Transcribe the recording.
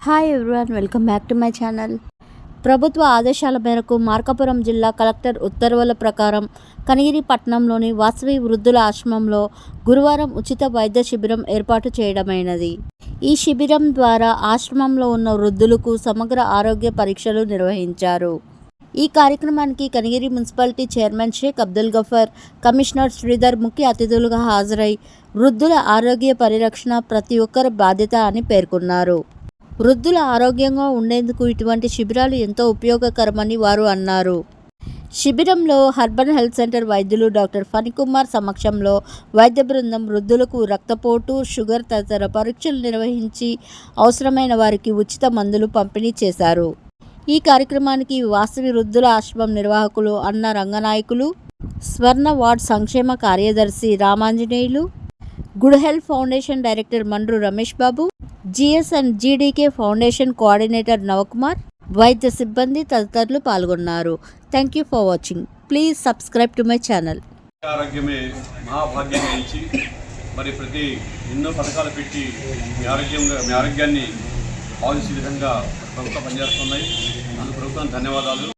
Hi everyone, welcome back to my channel. ప్రభుత్వ ఆదేశాల మేరకు మార్కాపురం జిల్లా కలెక్టర్ ఉత్తర్వుల ప్రకారం కనిగిరి పట్టణంలోని వాసవి వృద్ధుల ఆశ్రమంలో గురువారం ఉచిత వైద్య శిబిరం ఏర్పాటు చేయడమైనది. ఈ శిబిరం ద్వారా ఆశ్రమంలో ఉన్న వృద్ధులకు సమగ్ర ఆరోగ్య పరీక్షలు నిర్వహించారు. ఈ కార్యక్రమానికి Kanigiri municipality chairman Sheikh Abdul Gafar, commissioner Sridhar ముఖ్య అతిథులుగా హాజరై వృద్ధుల ఆరోగ్య పరిరక్షణ ప్రతి ఒక్కరి బాధ్యత అని పేర్కొన్నారు. వృద్ధుల ఆరోగ్యంగా ఉండేందుకు ఇటువంటి శిబిరాలు ఎంతో ఉపయోగకరమని వారు అన్నారు. శిబిరంలో అర్బన్ హెల్త్ సెంటర్ వైద్యులు డాక్టర్ ఫణికుమార్ సమక్షంలో వైద్య బృందం వృద్ధులకు రక్తపోటు, షుగర్ తదితర పరీక్షలు నిర్వహించి అవసరమైన వారికి ఉచిత మందులు పంపిణీ చేశారు. ఈ కార్యక్రమానికి వాసవి వృద్ధుల ఆశ్రమం నిర్వాహకులు అన్న రంగనాయకులు, స్వర్ణ వార్డ్ సంక్షేమ కార్యదర్శి Ramanjaneyulu, good health foundation director Mandru Ramesh Babu, GS and GDK foundation coordinator Navakumar, వైద్య సిబ్బంది తదితరులు పాల్గొన్నారు. Thank you for watching. Please subscribe to my channel. ఆరోగ్యమే మహాభాగ్యంగా ఇచ్చి మరి ప్రతి ఎన్నో పథకాలు పెట్టి మీ ఆరోగ్యాన్ని బాగు చేసే విధంగా ప్రభుత్వం పనిచేస్తున్నాయి. అందుకు ప్రభుత్వం ధన్యవాదాలు.